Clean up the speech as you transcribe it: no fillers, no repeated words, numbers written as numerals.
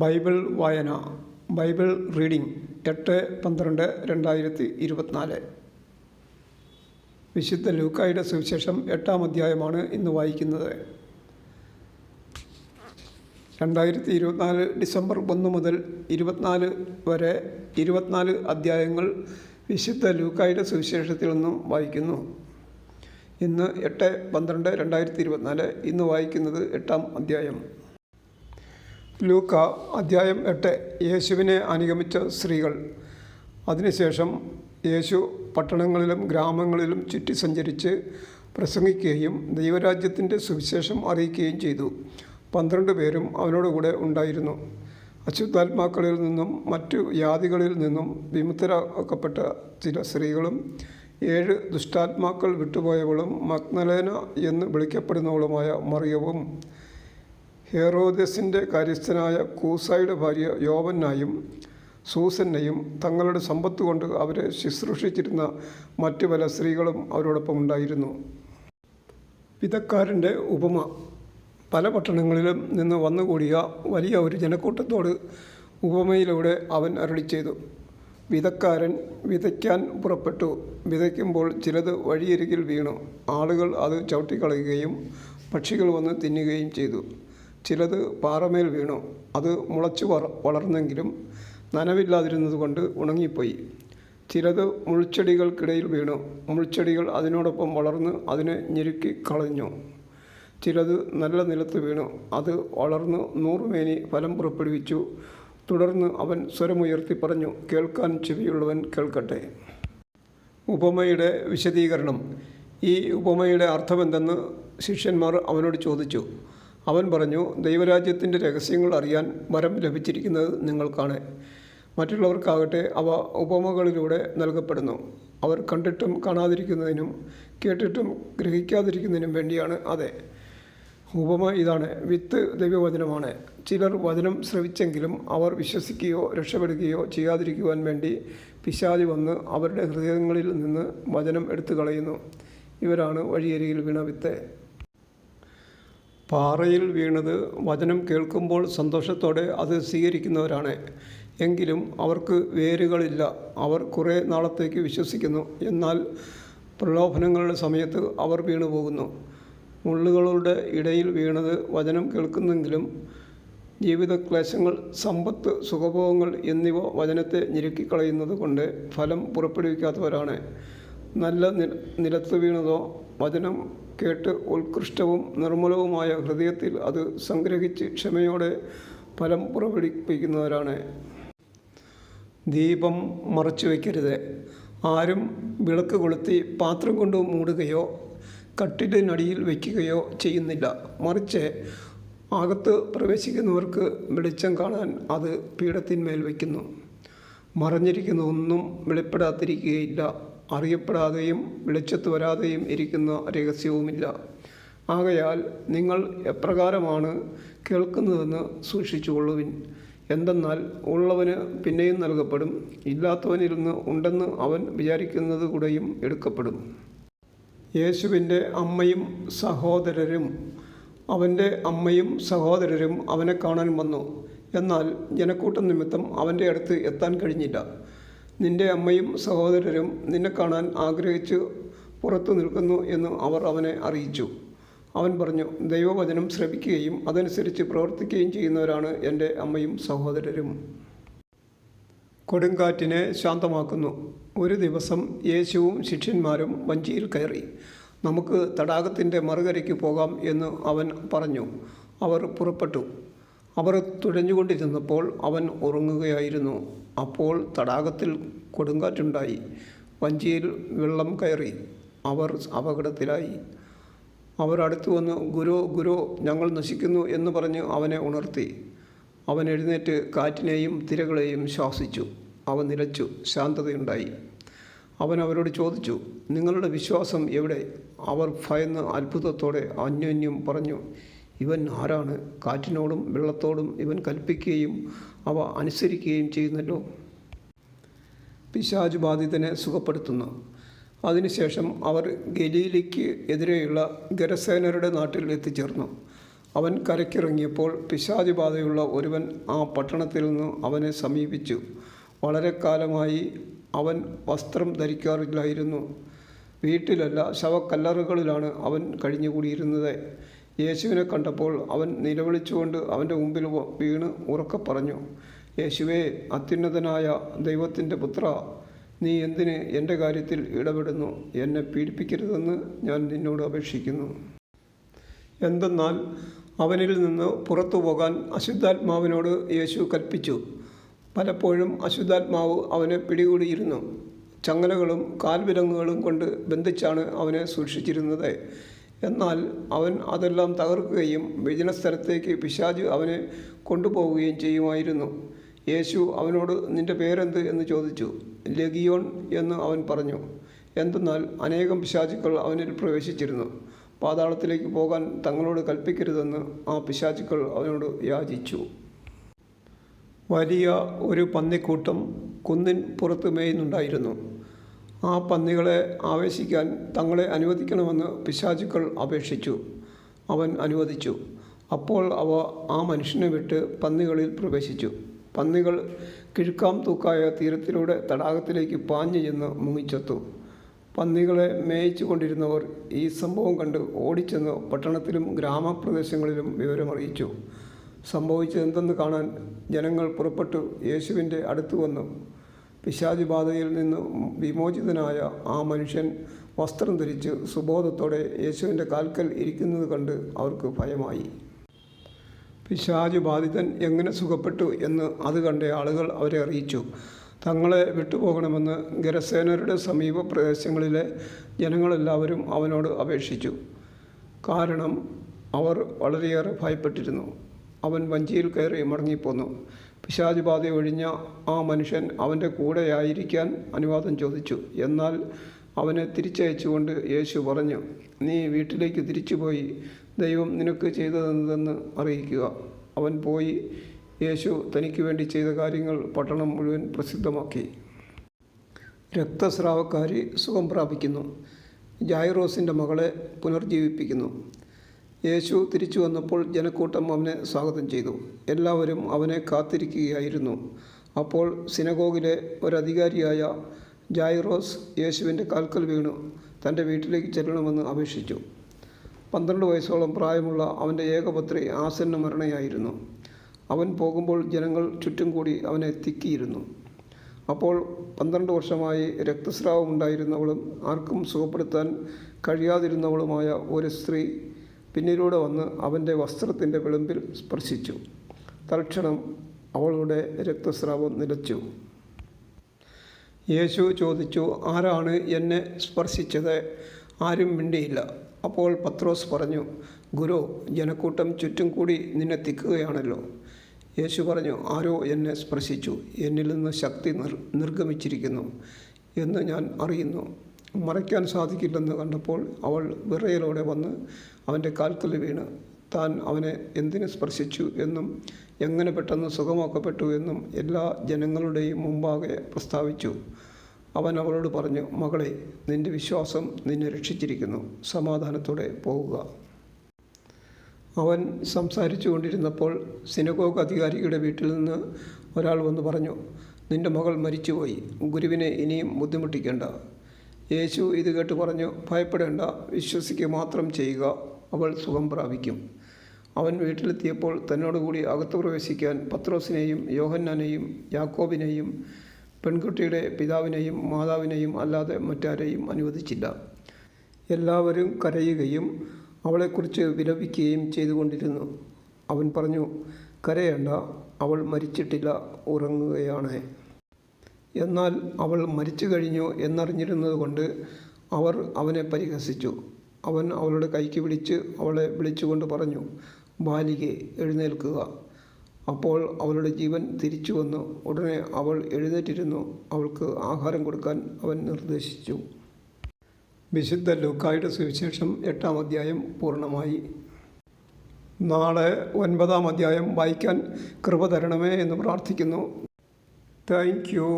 Bible വായന. Bible reading 8-12-2024. വിശുദ്ധ ലൂക്കായുടെ സുവിശേഷം 8-ാം അധ്യായമാണ് ഇന്ന് വായിക്കുന്നത്. 2024 ഡിസംബർ 1 മുതൽ 24 വരെ 24 അധ്യായങ്ങൾ വിശുദ്ധ ലൂക്കായുടെ സുവിശേഷത്തിൽ നിന്നും വായിക്കുന്നു. ഇന്ന് 8-12-2024. ഇന്ന് വായിക്കുന്നത് 8-ാം അധ്യായം. ലൂക്ക അധ്യായം 8. യേശുവിനെ അനുഗമിച്ച സ്ത്രീകൾ. അതിനുശേഷം യേശു പട്ടണങ്ങളിലും ഗ്രാമങ്ങളിലും ചുറ്റി സഞ്ചരിച്ച് പ്രസംഗിക്കുകയും ദൈവരാജ്യത്തിൻ്റെ സുവിശേഷം അറിയിക്കുകയും ചെയ്തു. 12 പേരും അവനോടുകൂടെ ഉണ്ടായിരുന്നു. അശുദ്ധാത്മാക്കളിൽ നിന്നും മറ്റു വ്യാധികളിൽ നിന്നും വിമുക്തരാക്കപ്പെട്ട ചില സ്ത്രീകളും 7 ദുഷ്ടാത്മാക്കൾ വിട്ടുപോയവളും മഗ്ദലേന എന്ന് വിളിക്കപ്പെടുന്നവളുമായ മറിയവും ഹെറോദസിൻ്റെ കാര്യസ്ഥനായ കൂസായുടെ ഭാര്യ യോവന്നായും സൂസന്നയും തങ്ങളുടെ സമ്പത്ത് കൊണ്ട് അവരെ ശുശ്രൂഷിച്ചിരുന്ന മറ്റു പല സ്ത്രീകളും അവരോടൊപ്പം ഉണ്ടായിരുന്നു. വിതക്കാരൻ്റെ ഉപമ. പല പട്ടണങ്ങളിലും നിന്ന് വന്നുകൂടിയ വലിയ ഒരു ജനക്കൂട്ടത്തോട് ഉപമയിലൂടെ അവൻ അരുളിച്ചെയ്തു. വിതക്കാരൻ വിതയ്ക്കാൻ പുറപ്പെട്ടു. വിതയ്ക്കുമ്പോൾ ചിലത് വഴിയരികിൽ വീണു. ആളുകൾ അത് ചവിട്ടിക്കളയുകയും പക്ഷികൾ വന്ന് തിന്നുകയും ചെയ്തു. ചിലത് പാറമേൽ വീണു. അത് മുളച്ചു വളർന്നെങ്കിലും നനവില്ലാതിരുന്നതുകൊണ്ട് ഉണങ്ങിപ്പോയി. ചിലത് മുൾച്ചെടികൾക്കിടയിൽ വീണു. മുൾച്ചെടികൾ അതിനോടൊപ്പം വളർന്ന് അതിനെ ഞെരുക്കി കളഞ്ഞു. ചിലത് നല്ല നിലത്ത് വീണു. അത് വളർന്ന് 100 മേനി ഫലം പുറപ്പെടുവിച്ചു. തുടർന്ന് അവൻ സ്വരമുയർത്തി പറഞ്ഞു, കേൾക്കാൻ ചെവിയുള്ളവൻ കേൾക്കട്ടെ. ഉപമയുടെ വിശദീകരണം. ഈ ഉപമയുടെ അർത്ഥമെന്തെന്ന് ശിഷ്യന്മാർ അവനോട് ചോദിച്ചു. അവൻ പറഞ്ഞു, ദൈവരാജ്യത്തിൻ്റെ രഹസ്യങ്ങൾ അറിയാൻ വരം ലഭിച്ചിരിക്കുന്നത് നിങ്ങൾക്കാണ്. മറ്റുള്ളവർക്കാകട്ടെ അവ ഉപമകളിലൂടെ നൽകപ്പെടുന്നു. അവർ കണ്ടിട്ടും കാണാതിരിക്കുന്നതിനും കേട്ടിട്ടും ഗ്രഹിക്കാതിരിക്കുന്നതിനും വേണ്ടിയാണ്. അതെ, ഉപമ ഇതാണ്. വിത്ത് ദൈവവചനമാണ്. ചിലർ വചനം ശ്രവിച്ചെങ്കിലും അവർ വിശ്വസിക്കുകയോ രക്ഷപ്പെടുകയോ ചെയ്യാതിരിക്കുവാൻ വേണ്ടി പിശാച് വന്ന് അവരുടെ ഹൃദയങ്ങളിൽ നിന്ന് വചനം എടുത്തു കളയുന്നു. ഇവരാണ് വഴിയരികിൽ വീണ വിത്ത്. പാറയിൽ വീണത് വചനം കേൾക്കുമ്പോൾ സന്തോഷത്തോടെ അത് സ്വീകരിക്കുന്നവരാണ്. എങ്കിലും അവർക്ക് വേരുകളില്ല. അവർ കുറേ നാളത്തേക്ക് വിശ്വസിക്കുന്നു. എന്നാൽ പ്രലോഭനങ്ങളുടെ സമയത്ത് അവർ വീണുപോകുന്നു. മുള്ളുകളുടെ ഇടയിൽ വീണത് വചനം കേൾക്കുന്നെങ്കിലും ജീവിതക്ലേശങ്ങൾ, സമ്പത്ത്, സുഖഭോഗങ്ങൾ എന്നിവ വചനത്തെ ഞെരുക്കിക്കളയുന്നത് കൊണ്ട് ഫലം പുറപ്പെടുവിക്കാത്തവരാണ്. നല്ല നിലത്ത് വീണതോ വചനം കേട്ട് ഉത്കൃഷ്ടവും നിർമ്മലവുമായ ഹൃദയത്തിൽ അത് സംഗ്രഹിച്ച് ക്ഷമയോടെ ഫലം പുറപ്പെടുവിക്കുന്നവരാണ്. ദീപം മറച്ചു വയ്ക്കരുത്. ആരും വിളക്ക് കൊളുത്തി പാത്രം കൊണ്ട് മൂടുകയോ കട്ടിലിനടിയിൽ വയ്ക്കുകയോ ചെയ്യുന്നില്ല. മറിച്ച് അകത്ത് പ്രവേശിക്കുന്നവർക്ക് വെളിച്ചം കാണാൻ അത് പീഠത്തിന്മേൽ വയ്ക്കുന്നു. മറഞ്ഞിരിക്കുന്ന ഒന്നും വെളിപ്പെടാതിരിക്കുകയില്ല. അറിയപ്പെടാതെയും വെളിച്ചത്ത് വരാതെയും ഇരിക്കുന്ന രഹസ്യവുമില്ല. ആകയാൽ നിങ്ങൾ എപ്രകാരമാണ് കേൾക്കുന്നതെന്ന് സൂക്ഷിച്ചുകൊള്ളുവിൻ. എന്തെന്നാൽ ഉള്ളവന് പിന്നെയും നൽകപ്പെടും, ഇല്ലാത്തവനിൽ നിന്ന് ഉണ്ടെന്ന് അവൻ വിചാരിക്കുന്നത് കൂടെയും എടുക്കപ്പെടും. യേശുവിൻ്റെ അമ്മയും സഹോദരരും. അവൻ്റെ അമ്മയും സഹോദരരും അവനെ കാണാൻ വന്നു. എന്നാൽ ജനക്കൂട്ടം നിമിത്തം അവൻ്റെ അടുത്ത് എത്താൻ കഴിഞ്ഞില്ല. നിൻ്റെ അമ്മയും സഹോദരരും നിന്നെ കാണാൻ ആഗ്രഹിച്ച് പുറത്തു നിൽക്കുന്നു എന്ന് അവർ അവനെ അറിയിച്ചു. അവൻ പറഞ്ഞു, ദൈവവചനം ശ്രവിക്കുകയും അതനുസരിച്ച് പ്രവർത്തിക്കുകയും ചെയ്യുന്നവരാണ് എൻ്റെ അമ്മയും സഹോദരരും. കൊടുങ്കാറ്റിനെ ശാന്തമാക്കുന്നു. ഒരു ദിവസം യേശുവും ശിഷ്യന്മാരും വഞ്ചിയിൽ കയറി. നമുക്ക് തടാകത്തിൻ്റെ മറുകരയ്ക്ക് പോകാം എന്ന് അവൻ പറഞ്ഞു. അവർ പുറപ്പെട്ടു. അവർ തുഴഞ്ഞുകൊണ്ടിരുന്നപ്പോൾ അവൻ ഉറങ്ങുകയായിരുന്നു. അപ്പോൾ തടാകത്തിൽ കൊടുങ്കാറ്റുണ്ടായി. വഞ്ചിയിൽ വെള്ളം കയറി. അവർ അപകടത്തിലായി. അവർ അടുത്തു വന്ന്, ഗുരു, ഗുരു, ഞങ്ങൾ നശിക്കുന്നു എന്ന് പറഞ്ഞ് അവനെ ഉണർത്തി. അവൻ എഴുന്നേറ്റ് കാറ്റിനെയും തിരകളെയും ശാസിച്ചു. അവ നിലച്ചു. ശാന്തതയുണ്ടായി. അവൻ അവരോട് ചോദിച്ചു, നിങ്ങളുടെ വിശ്വാസം എവിടെ? അവർ ഭയന്ന് അത്ഭുതത്തോടെ അന്യോന്യം പറഞ്ഞു, ഇവൻ ആരാണ്? കാറ്റിനോടും വെള്ളത്തോടും ഇവൻ കൽപ്പിക്കുകയും അവ അനുസരിക്കുകയും ചെയ്യുന്നല്ലോ. പിശാച് ബാധിതനെ സുഖപ്പെടുത്തുന്നു. അതിനുശേഷം അവർ ഗലീലയ്ക്ക് എതിരെയുള്ള ഗരസേനരുടെ നാട്ടിൽ എത്തിച്ചേർന്നു. അവൻ കരയ്ക്കിറങ്ങിയപ്പോൾ പിശാച് ബാധയുള്ള ഒരുവൻ ആ പട്ടണത്തിൽ നിന്ന് അവനെ സമീപിച്ചു. വളരെ കാലമായി അവൻ വസ്ത്രം ധരിക്കാറില്ലായിരുന്നു. വീട്ടിലല്ല, ശവക്കല്ലറുകളിലാണ് അവൻ കഴിഞ്ഞുകൂടിയിരുന്നത്. യേശുവിനെ കണ്ടപ്പോൾ അവൻ നിലവിളിച്ചുകൊണ്ട് അവൻ്റെ മുമ്പിൽ വീണ് ഉറക്കെ പറഞ്ഞു, യേശുവേ, അത്യുന്നതനായ ദൈവത്തിൻ്റെ പുത്ര, നീ എന്തിന് എൻ്റെ കാര്യത്തിൽ ഇടപെടുന്നു? എന്നെ പീഡിപ്പിക്കരുതെന്ന് ഞാൻ നിന്നോട് അപേക്ഷിക്കുന്നു. എന്തെന്നാൽ അവനിൽ നിന്ന് പുറത്തു പോകാൻ അശുദ്ധാത്മാവിനോട് യേശു കൽപ്പിച്ചു. പലപ്പോഴും അശുദ്ധാത്മാവ് അവനെ പിടികൂടിയിരുന്നു. ചങ്ങലകളും കാൽവിലങ്ങുകളും കൊണ്ട് ബന്ധിച്ചാണ് അവനെ സൂക്ഷിച്ചിരുന്നത്. എന്നാൽ അവൻ അതെല്ലാം തകർക്കുകയും വിജനസ്ഥലത്തേക്ക് പിശാച് അവനെ കൊണ്ടുപോവുകയും ചെയ്യുമായിരുന്നു. യേശു അവനോട്, നിൻ്റെ പേരെന്ത് എന്ന് ചോദിച്ചു. ലെഗിയോൺ എന്ന് അവൻ പറഞ്ഞു. എന്തെന്നാൽ അനേകം പിശാചുക്കൾ അവനിൽ പ്രവേശിച്ചിരുന്നു. പാതാളത്തിലേക്ക് പോകാൻ തങ്ങളോട് കൽപ്പിക്കരുതെന്ന് ആ പിശാചുക്കൾ അവനോട് യാചിച്ചു. വലിയ ഒരു പന്നിക്കൂട്ടം കുന്നിൻ പുറത്ത് മേയുന്നുണ്ടായിരുന്നു. ആ പന്നികളെ ആവേശിക്കാൻ തങ്ങളെ അനുവദിക്കണമെന്ന് പിശാചുക്കൾ അപേക്ഷിച്ചു. അവൻ അനുവദിച്ചു. അപ്പോൾ അവ ആ മനുഷ്യനെ വിട്ട് പന്നികളിൽ പ്രവേശിച്ചു. പന്നികൾ കിഴുക്കാം തൂക്കായ തീരത്തിലൂടെ തടാകത്തിലേക്ക് പാഞ്ഞു ചെന്ന് മുങ്ങിച്ചെത്തു. പന്നികളെ മേയിച്ചു കൊണ്ടിരുന്നവർ ഈ സംഭവം കണ്ട് ഓടിച്ചെന്ന് പട്ടണത്തിലും ഗ്രാമപ്രദേശങ്ങളിലും വിവരമറിയിച്ചു. സംഭവിച്ചതെന്തെന്ന് കാണാൻ ജനങ്ങൾ പുറപ്പെട്ടു യേശുവിൻ്റെ അടുത്ത് വന്നു. പിശാച് ബാധയിൽ നിന്ന് വിമോചിതനായ ആ മനുഷ്യൻ വസ്ത്രം ധരിച്ച് സുബോധത്തോടെ യേശുവിൻ്റെ കാൽക്കൽ ഇരിക്കുന്നത് കണ്ട് അവർക്ക് ഭയമായി. പിശാച് ബാധിതൻ എങ്ങനെ സുഖപ്പെട്ടു എന്ന് അത് കണ്ട ആളുകൾ അവരെ അറിയിച്ചു. തങ്ങളെ വിട്ടുപോകണമെന്ന് ഗെരസേനരുടെ സമീപ പ്രദേശങ്ങളിലെ ജനങ്ങളെല്ലാവരും അവനോട് അപേക്ഷിച്ചു. കാരണം അവർ വളരെയേറെ ഭയപ്പെട്ടിരുന്നു. അവൻ വഞ്ചിയിൽ കയറി മടങ്ങിപ്പോന്നു. പിശാച് ബാധ ഒഴിഞ്ഞ ആ മനുഷ്യൻ അവൻ്റെ കൂടെയായിരിക്കാൻ അനുവാദം ചോദിച്ചു. എന്നാൽ അവനെ തിരിച്ചയച്ചുകൊണ്ട് യേശു പറഞ്ഞു, നീ വീട്ടിലേക്ക് തിരിച്ചുപോയി ദൈവം നിനക്ക് ചെയ്തതെന്തെന്ന് അറിയിക്കുക. അവൻ പോയി യേശു തനിക്ക് വേണ്ടി ചെയ്ത കാര്യങ്ങൾ പട്ടണം മുഴുവൻ പ്രസിദ്ധമാക്കി. രക്തസ്രാവക്കാരി സുഖം പ്രാപിക്കുന്നു. ജായിറോസിൻ്റെ മകളെ പുനർജീവിപ്പിക്കുന്നു. യേശു തിരിച്ചു വന്നപ്പോൾ ജനക്കൂട്ടം അവനെ സ്വാഗതം ചെയ്തു. എല്ലാവരും അവനെ കാത്തിരിക്കുകയായിരുന്നു. അപ്പോൾ സിനഗോഗിലെ ഒരധികാരിയായ ജായിറോസ് യേശുവിൻ്റെ കാൽക്കൽ വീണു തൻ്റെ വീട്ടിലേക്ക് ചെല്ലണമെന്ന് അപേക്ഷിച്ചു. 12 വയസ്സോളം പ്രായമുള്ള അവൻ്റെ ഏകപുത്രി ആസന്ന മരണയായിരുന്നു. അവൻ പോകുമ്പോൾ ജനങ്ങൾ ചുറ്റും കൂടി അവനെ തിക്കിയിരുന്നു. അപ്പോൾ 12 വർഷമായി രക്തസ്രാവമുണ്ടായിരുന്നവളും ആർക്കും സുഖപ്പെടുത്താൻ കഴിയാതിരുന്നവളുമായ ഒരു സ്ത്രീ പിന്നിലൂടെ വന്ന് അവൻ്റെ വസ്ത്രത്തിൻ്റെ വിളിമ്പിൽ സ്പർശിച്ചു. തൽക്ഷണം അവളുടെ രക്തസ്രാവം നിലച്ചു. യേശു ചോദിച്ചു, ആരാണ് എന്നെ സ്പർശിച്ചത്? ആരും മിണ്ടിയില്ല. അപ്പോൾ പത്രോസ് പറഞ്ഞു, ഗുരു, ജനക്കൂട്ടം ചുറ്റും കൂടി നിന്നെ തിക്കുകയാണല്ലോ. യേശു പറഞ്ഞു, ആരോ എന്നെ സ്പർശിച്ചു. എന്നിൽ നിന്ന് ശക്തി നിർഗമിച്ചിരിക്കുന്നു എന്ന് ഞാൻ അറിയുന്നു. മറയ്ക്കാൻ സാധിക്കില്ലെന്ന് കണ്ടപ്പോൾ അവൾ വിറയലോടെ വന്ന് അവൻ്റെ കാൽക്കൽ വീണ് താൻ അവനെ എന്തിനു സ്പർശിച്ചു എന്നും എങ്ങനെ പെട്ടെന്ന് സുഖമാക്കപ്പെട്ടു എന്നും എല്ലാ ജനങ്ങളുടെയും മുമ്പാകെ പ്രസ്താവിച്ചു. അവൻ അവളോട് പറഞ്ഞു, മകളെ, നിൻ്റെ വിശ്വാസം നിന്നെ രക്ഷിച്ചിരിക്കുന്നു. സമാധാനത്തോടെ പോവുക. അവൻ സംസാരിച്ചു കൊണ്ടിരുന്നപ്പോൾ സിനഗോഗ് അധികാരിയുടെ വീട്ടിൽ നിന്ന് ഒരാൾ വന്ന് പറഞ്ഞു, നിൻ്റെ മകൾ മരിച്ചുപോയി. ഗുരുവിനെ ഇനിയും ബുദ്ധിമുട്ടിക്കേണ്ട. യേശു ഇത് കേട്ട് പറഞ്ഞു, ഭയപ്പെടേണ്ട, വിശ്വസിക്കുക മാത്രം ചെയ്യുക, അവൾ സുഖം പ്രാപിക്കും. അവൻ വീട്ടിലെത്തിയപ്പോൾ തന്നോടുകൂടി അകത്ത് പ്രവേശിക്കാൻ പത്രോസിനെയും യോഹന്നാനെയും യാക്കോബിനെയും പെൺകുട്ടിയുടെ പിതാവിനെയും മാതാവിനെയും അല്ലാതെ മറ്റാരെയും അനുവദിച്ചില്ല. എല്ലാവരും കരയുകയും അവളെക്കുറിച്ച് വിലപിക്കുകയും ചെയ്തുകൊണ്ടിരുന്നു. അവൻ പറഞ്ഞു, കരയേണ്ട, അവൾ മരിച്ചിട്ടില്ല, ഉറങ്ങുകയാണ്. എന്നാൽ അവൾ മരിച്ചു കഴിഞ്ഞു എന്നറിഞ്ഞിരുന്നത് കൊണ്ട് അവർ അവനെ പരിഹസിച്ചു. അവൻ അവളുടെ കൈക്ക് പിടിച്ച് അവളെ വിളിച്ചുകൊണ്ട് പറഞ്ഞു, ബാലികേ, എഴുന്നേൽക്കുക. അപ്പോൾ അവളുടെ ജീവൻ തിരിച്ചു വന്നു. ഉടനെ അവൾ എഴുന്നേറ്റിരുന്നു. അവൾക്ക് ആഹാരം കൊടുക്കാൻ അവൻ നിർദ്ദേശിച്ചു. വിശുദ്ധ ലൂക്കായുടെ സുവിശേഷം 8-ാം അധ്യായം പൂർണ്ണമായി. നാളെ 9-ാം അധ്യായം വായിക്കാൻ കൃപ തരണമേ എന്ന് പ്രാർത്ഥിക്കുന്നു. Thank you.